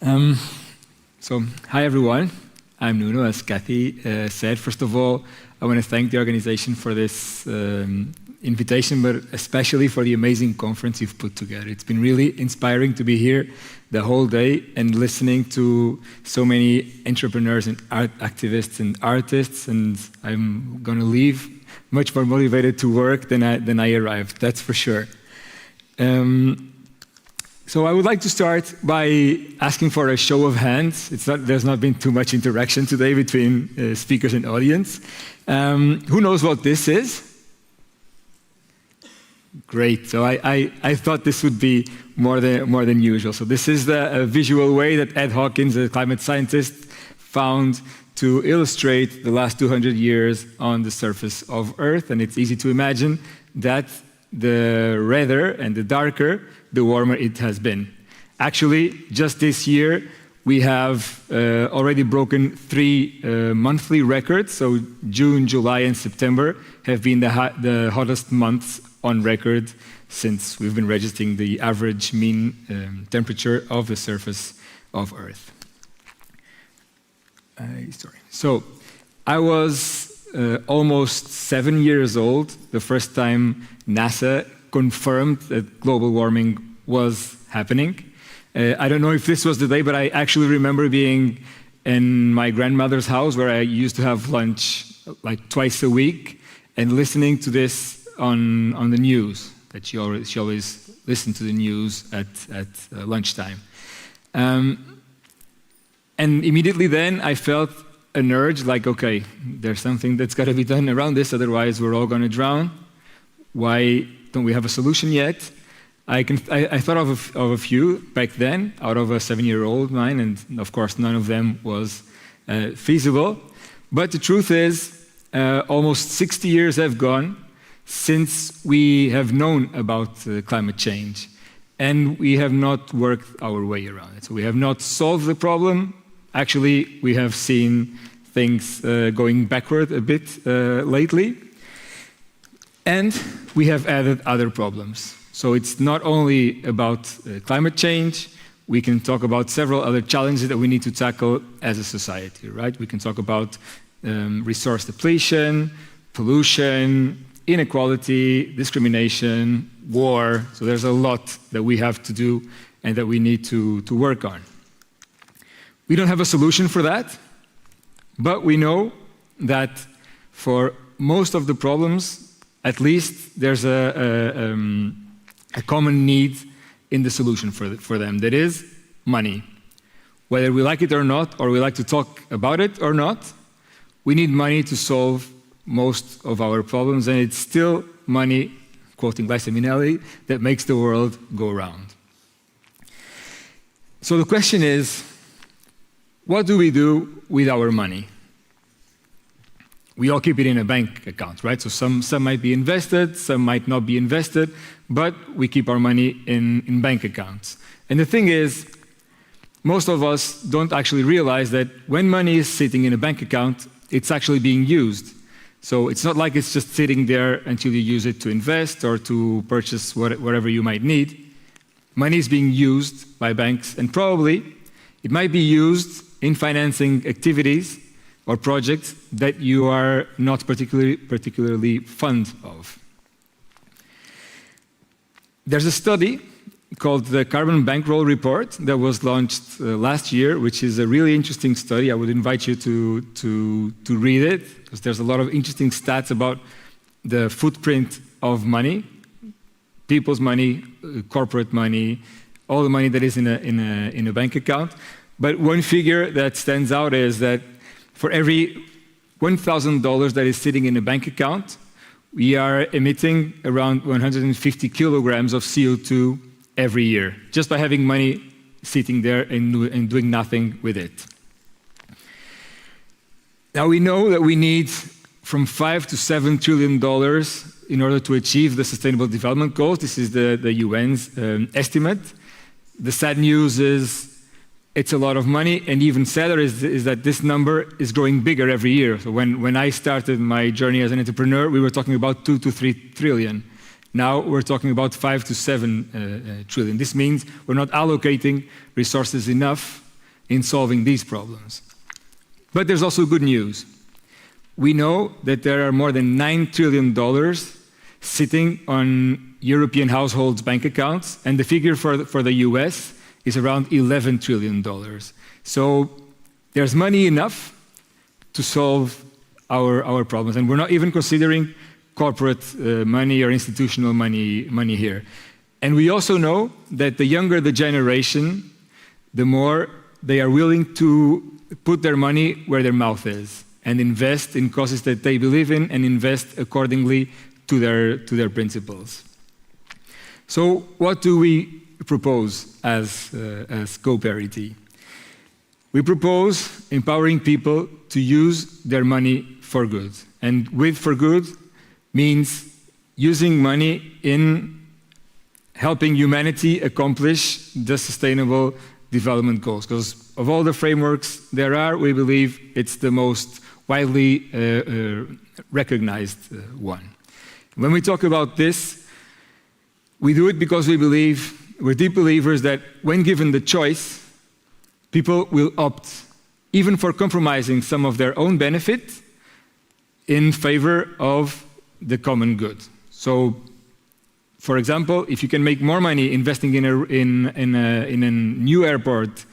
Um, Hi everyone. I'm Nuno, as Kathy said. First of all, I want to thank the organization for this invitation, but especially for the amazing conference you've put together. It's been really inspiring to be here the whole day and listening to so many entrepreneurs and art activists and artists, and I'm going to leave much more motivated to work than I arrived, that's for sure. So I would like to start by asking for a show of hands. There's not been too much interaction today between speakers and audience. Who knows what this is? Great. So I thought this would be more than usual. So this is the visual way that Ed Hawkins, a climate scientist, found to illustrate the last 200 years on the surface of Earth. And it's easy to imagine that the redder and the darker, the warmer it has been. Actually, just this year, we have already broken 3 monthly records. So June, July, and September have been the hottest months on record since we've been registering the average mean temperature of the surface of Earth. So I was almost 7 years old the first time NASA confirmed that global warming was happening. I don't know if this was the day, but I actually remember being in my grandmother's house where I used to have lunch like twice a week and listening to this on the news, that she always listened to the news at lunchtime. And immediately then I felt an urge like, okay, there's something that's got to be done around this, otherwise we're all going to drown. Why don't we have a solution yet? I thought of a few back then, out of a 7-year-old mind, and of course none of them was feasible. But the truth is, almost 60 years have gone since we have known about climate change, and we have not worked our way around it. So we have not solved the problem. Actually, we have seen things going backward a bit lately. And we have added other problems. So it's not only about climate change. We can talk about several other challenges that we need to tackle as a society, right? We can talk about resource depletion, pollution, inequality, discrimination, war. So there's a lot that we have to do and that we need to work on. We don't have a solution for that, but we know that for most of the problems, at least there's a common need in the solution for them. That is money. Whether we like it or not, or we like to talk about it or not, we need money to solve most of our problems, and it's still money, quoting Liza Minnelli, that makes the world go round. So the question is, what do we do with our money? We all keep it in a bank account, right? So some might be invested, some might not be invested, but we keep our money in bank accounts. And the thing is, most of us don't actually realize that when money is sitting in a bank account, it's actually being used. So it's not like it's just sitting there until you use it to invest or to purchase whatever you might need. Money is being used by banks, and probably it might be used in financing activities or projects that you are not particularly fond of. There's a study called the Carbon Bankroll Report that was launched last year, which is a really interesting study. I would invite you to read it, because there's a lot of interesting stats about the footprint of money, people's money, corporate money, all the money that is in a bank account. But one figure that stands out is that for every $1,000 that is sitting in a bank account, we are emitting around 150 kilograms of CO2 every year, just by having money sitting there and doing nothing with it. Now we know that we need from $5 to $7 trillion in order to achieve the Sustainable Development Goals. This is the UN's estimate. The sad news is it's a lot of money, and even sadder is that this number is growing bigger every year. So when I started my journey as an entrepreneur, we were talking about 2 to 3 trillion. Now we're talking about 5 to 7 trillion. This means we're not allocating resources enough in solving these problems. But there's also good news. We know that there are more than $9 trillion sitting on European households' bank accounts, and the figure for the US is around $11 trillion. So there's money enough to solve our problems, and we're not even considering corporate money or institutional money here. And we also know that the younger the generation, the more they are willing to put their money where their mouth is and invest in causes that they believe in and invest accordingly to their principles. So what do we propose as Goparity? We propose empowering people to use their money for good. And with for good means using money in helping humanity accomplish the sustainable development goals. Because of all the frameworks there are, we believe it's the most widely recognized one. When we talk about this, we do it because we're deep believers that when given the choice, people will opt, even for compromising some of their own benefit, in favor of the common good. So, for example, if you can make more money investing in a new airport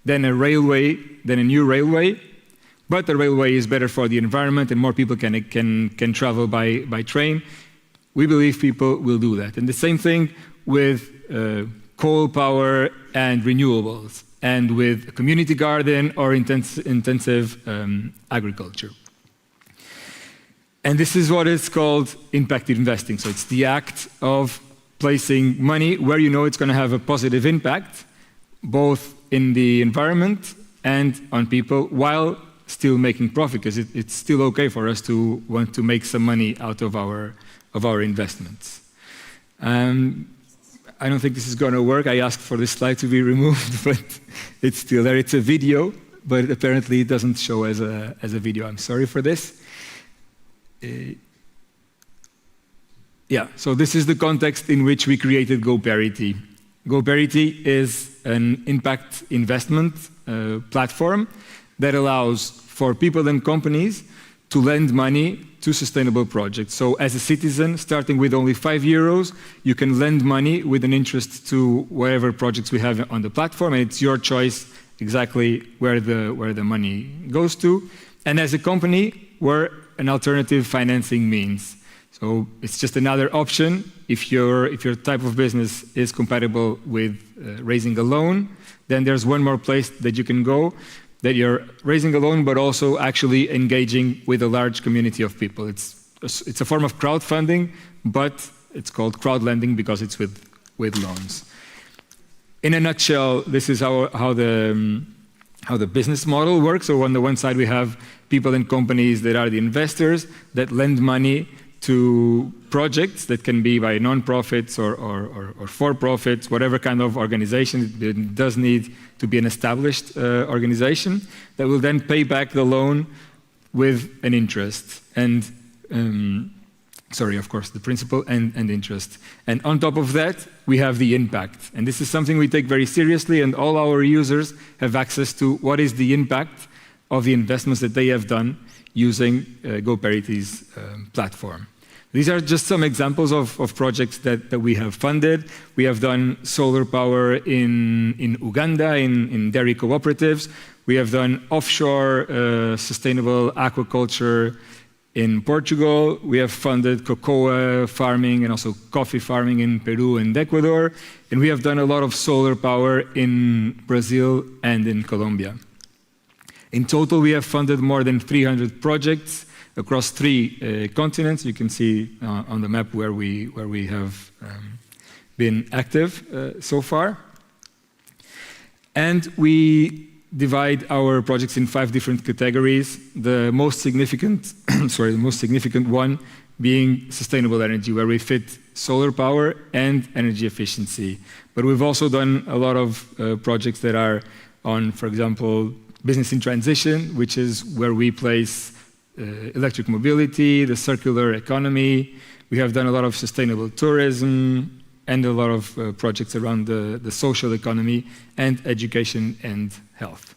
than a new railway, but the railway is better for the environment and more people can travel by train, we believe people will do that. And the same thing with coal power and renewables, and with a community garden or intensive agriculture. And this is what is called impact investing. So it's the act of placing money where you know it's going to have a positive impact, both in the environment and on people, while still making profit, because it's still okay for us to want to make some money out of our investments. I don't think this is going to work. I asked for this slide to be removed, but it's still there. It's a video, but apparently it doesn't show as a video. I'm sorry for this. So this is the context in which we created Goparity. Goparity is an impact investment platform that allows for people and companies to lend money to sustainable projects. So as a citizen, starting with only €5, you can lend money with an interest to whatever projects we have on the platform, and it's your choice exactly where the money goes to. And as a company, we're an alternative financing means. So it's just another option if your type of business is compatible with raising a loan, then there's one more place that you can go, that you're raising a loan, but also actually engaging with a large community of people. It's a form of crowdfunding, but it's called crowdlending because it's with loans. In a nutshell, this is how the business model works. So on the one side, we have people and companies that are the investors that lend money to projects that can be by non-profits or for-profits, whatever kind of organization. It does need to be an established organization that will then pay back the loan with an interest. And, of course, the principal and interest. And on top of that, we have the impact. And this is something we take very seriously, and all our users have access to what is the impact of the investments that they have done using Goparity's platform. These are just some examples of projects that we have funded. We have done solar power in Uganda, in dairy cooperatives. We have done offshore sustainable aquaculture in Portugal. We have funded cocoa farming and also coffee farming in Peru and Ecuador. And we have done a lot of solar power in Brazil and in Colombia. In total, we have funded more than 300 projects across 3 continents. You can see on the map where we have been active so far. And we divide our projects in 5 different categories. The most significant, the most significant one being sustainable energy, where we fit solar power and energy efficiency. But we've also done a lot of projects that are on, for example, business in transition, which is where we place electric mobility, the circular economy. We have done a lot of sustainable tourism and a lot of projects around the social economy and education and health.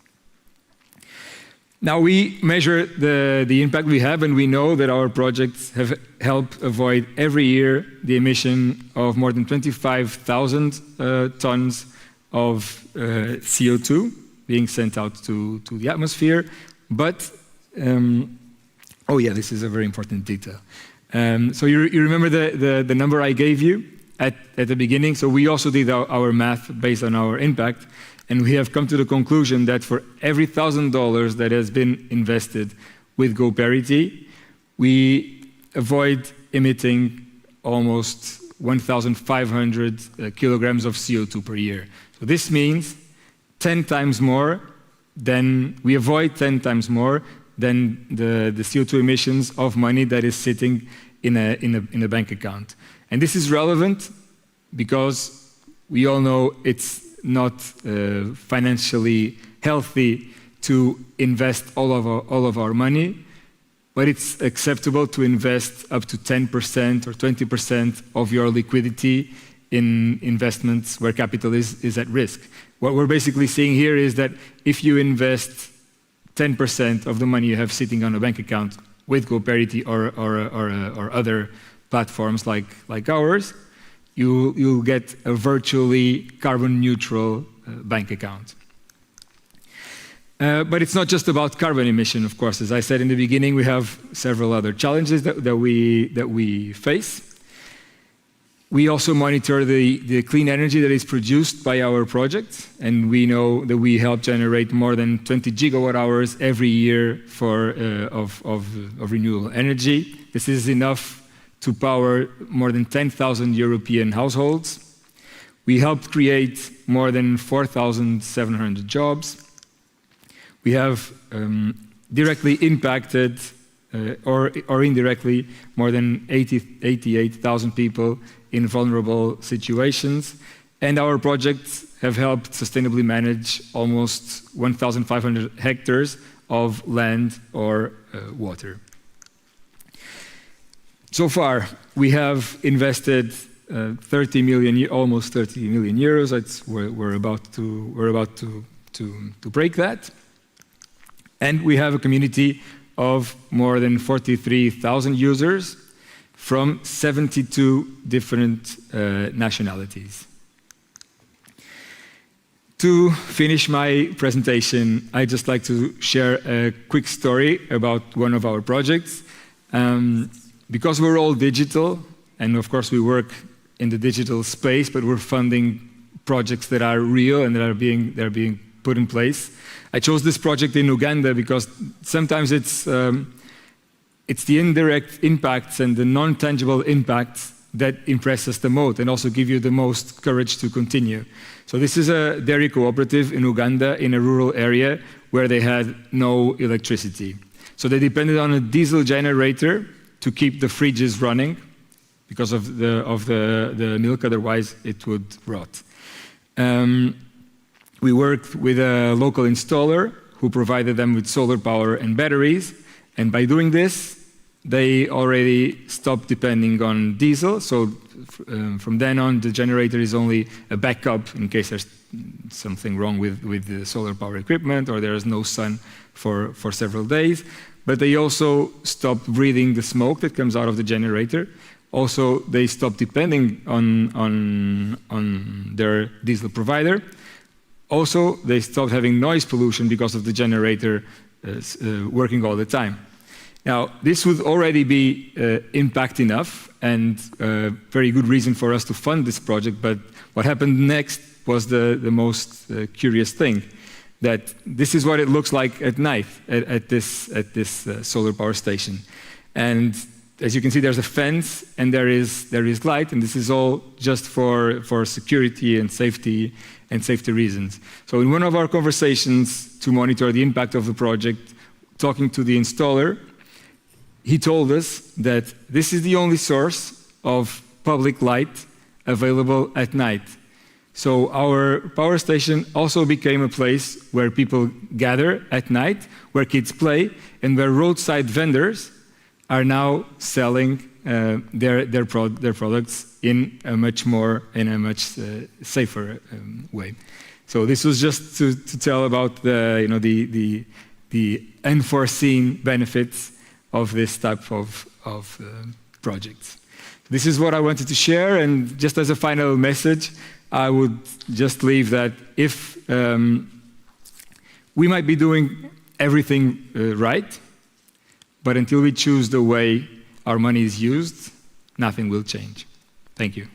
Now we measure the impact we have, and we know that our projects have helped avoid every year the emission of more than 25,000 tons of CO2 being sent out to the atmosphere. But, oh yeah, this is a very important detail. So you remember the number I gave you at the beginning? So we also did our math based on our impact. And we have come to the conclusion that for every $1,000 that has been invested with Goparity, we avoid emitting almost 1,500 kilograms of CO2 per year. So this means 10 times more than, we avoid 10 times more than the CO2 emissions of money that is sitting in a bank account. And this is relevant because we all know it's not financially healthy to invest all of our money, but it's acceptable to invest up to 10% or 20% of your liquidity in investments where capital is at risk. What we're basically saying here is that if you invest 10% of the money you have sitting on a bank account with Goparity or other platforms like ours, you'll get a virtually carbon neutral bank account. But it's not just about carbon emission, of course. As I said in the beginning, we have several other challenges that we face. We also monitor the clean energy that is produced by our projects, and we know that we help generate more than 20 gigawatt hours every year of renewable energy. This is enough to power more than 10,000 European households. We helped create more than 4,700 jobs. We have directly impacted or indirectly more than 88,000 people in vulnerable situations. And our projects have helped sustainably manage almost 1,500 hectares of land or water. So far, we have invested almost 30 million euros. We're about to break that, and we have a community of more than 43,000 users from 72 different nationalities. To finish my presentation, I'd just like to share a quick story about one of our projects. Because we're all digital, and of course we work in the digital space, but we're funding projects that are real and that are being put in place. I chose this project in Uganda because sometimes it's the indirect impacts and the non-tangible impacts that impress us the most and also give you the most courage to continue. So this is a dairy cooperative in Uganda in a rural area where they had no electricity. So they depended on a diesel generator to keep the fridges running because of the milk, otherwise it would rot. We worked with a local installer who provided them with solar power and batteries, and by doing this, they already stopped depending on diesel, so from then on the generator is only a backup in case there's something wrong with the solar power equipment or there is no sun for several days. But they also stopped breathing the smoke that comes out of the generator. Also, they stopped depending on their diesel provider. Also, they stopped having noise pollution because of the generator working all the time. Now, this would already be impact enough and a very good reason for us to fund this project, but what happened next was the most curious thing. That this is what it looks like at night at this solar power station. And as you can see, there's a fence and there is light, and this is all just for security and safety reasons. So in one of our conversations to monitor the impact of the project, talking to the installer, he told us that this is the only source of public light available at night. So our power station also became a place where people gather at night, where kids play, and where roadside vendors are now selling their products in a much safer way. So this was just to tell about the the unforeseen benefits of this type of projects. This is what I wanted to share, and just as a final message, I would just leave that if we might be doing everything right, but until we choose the way our money is used, nothing will change. Thank you.